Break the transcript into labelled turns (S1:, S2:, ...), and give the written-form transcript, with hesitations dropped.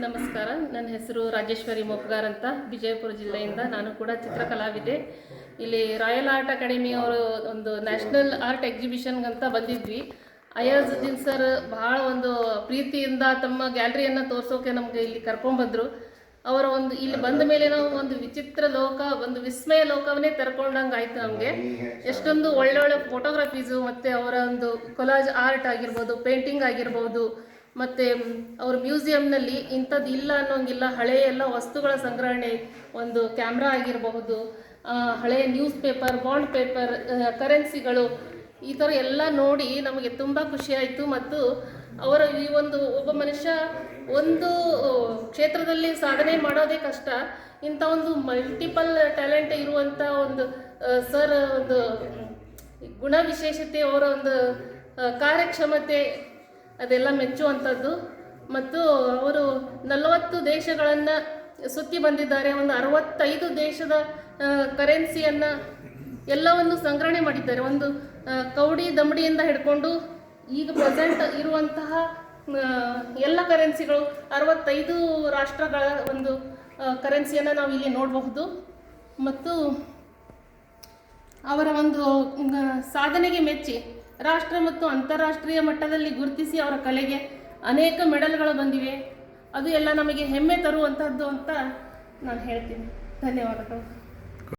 S1: ನಮಸ್ಕಾರ. ನನ್ನ ಹೆಸರು ರಾಜೇಶ್ವರಿ ಮೊಪ್ಗಾರ್ ಅಂತ, ವಿಜಯಪುರ ಜಿಲ್ಲೆಯಿಂದ. ನಾನು ಕೂಡ ಚಿತ್ರಕಲಾವಿದೆ. ಇಲ್ಲಿ ರಾಯಲ್ ಆರ್ಟ್ ಅಕಾಡೆಮಿ ಅವರು ಒಂದು ನ್ಯಾಷನಲ್ ಆರ್ಟ್ ಎಕ್ಸಿಬಿಷನ್ಗಂತ ಬಂದಿದ್ವಿ. ಅಯಾಜುದ್ದೀನ್ ಸರ್ ಭಾಳ ಒಂದು ಪ್ರೀತಿಯಿಂದ ತಮ್ಮ ಗ್ಯಾಲರಿಯನ್ನು ತೋರಿಸೋಕೆ ನಮಗೆ ಇಲ್ಲಿ ಕರ್ಕೊಂಡ್ಬಂದರು. ಅವರ ಒಂದು ಇಲ್ಲಿ ಬಂದ ಮೇಲೆ ನಾವು ಒಂದು ವಿಚಿತ್ರ ಲೋಕ, ಒಂದು ವಿಸ್ಮಯ ಲೋಕವನ್ನೇ ತೆರ್ಕೊಂಡಂಗೆ ಆಯಿತು ನಮಗೆ. ಎಷ್ಟೊಂದು ಒಳ್ಳೊಳ್ಳೆ ಫೋಟೋಗ್ರಫೀಸು ಮತ್ತು ಅವರ ಒಂದು ಕೊಲಾಜ್ ಆರ್ಟ್ ಆಗಿರ್ಬೋದು, ಪೇಂಟಿಂಗ್ ಆಗಿರ್ಬೋದು, ಮತ್ತು ಅವ್ರ ಮ್ಯೂಸಿಯಂನಲ್ಲಿ ಇಂಥದ್ದು ಇಲ್ಲ ಅನ್ನೋಂಗಿಲ್ಲ. ಹಳೆಯ ಎಲ್ಲ ವಸ್ತುಗಳ ಸಂಗ್ರಹಣೆ, ಒಂದು ಕ್ಯಾಮ್ರಾ ಆಗಿರಬಹುದು, ಹಳೆಯ ನ್ಯೂಸ್ ಪೇಪರ್, ಬಾಂಡ್ ಪೇಪರ್, ಕರೆನ್ಸಿಗಳು, ಈ ಥರ ಎಲ್ಲ ನೋಡಿ ನಮಗೆ ತುಂಬ ಖುಷಿಯಾಯಿತು. ಮತ್ತು ಅವರ ಈ ಒಂದು ಒಬ್ಬ ಮನುಷ್ಯ ಒಂದು ಕ್ಷೇತ್ರದಲ್ಲಿ ಸಾಧನೆ ಮಾಡೋದೇ ಕಷ್ಟ. ಇಂಥ ಒಂದು ಮಲ್ಟಿಪಲ್ ಟ್ಯಾಲೆಂಟ್ ಇರುವಂಥ ಒಂದು ಸರ್ ಒಂದು ಗುಣ ವಿಶೇಷತೆ, ಅವರ ಒಂದು ಕಾರ್ಯಕ್ಷಮತೆ ಅದೆಲ್ಲ ಮೆಚ್ಚುವಂಥದ್ದು. ಮತ್ತು ಅವರು 40 ದೇಶಗಳನ್ನು ಸುತ್ತಿ ಬಂದಿದ್ದಾರೆ. ಒಂದು 65 ದೇಶದ ಕರೆನ್ಸಿಯನ್ನು ಎಲ್ಲವನ್ನು ಸಂಗ್ರಹಣೆ ಮಾಡಿದ್ದಾರೆ. ಒಂದು ಕೌಡಿ ದಮಡಿಯಿಂದ ಹಿಡ್ಕೊಂಡು ಈಗ ಪ್ರೆಸೆಂಟ್ ಇರುವಂತಹ ಎಲ್ಲ ಕರೆನ್ಸಿಗಳು, 65 ರಾಷ್ಟ್ರಗಳ ಒಂದು ಕರೆನ್ಸಿಯನ್ನು ನಾವು ಇಲ್ಲಿ ನೋಡಬಹುದು. ಮತ್ತು ಅವರ ಒಂದು ಸಾಧನೆಗೆ ಮೆಚ್ಚಿ ರಾಷ್ಟ್ರ ಮತ್ತು ಅಂತಾರಾಷ್ಟ್ರೀಯ ಮಟ್ಟದಲ್ಲಿ ಗುರುತಿಸಿ ಅವರ ಕಲೆಗೆ ಅನೇಕ ಮೆಡಲ್ಗಳು ಬಂದಿವೆ. ಅದು ಎಲ್ಲ ನಮಗೆ ಹೆಮ್ಮೆ ತರುವಂಥದ್ದು ಅಂತ ನಾನು ಹೇಳ್ತೀನಿ. ಧನ್ಯವಾದಗಳು.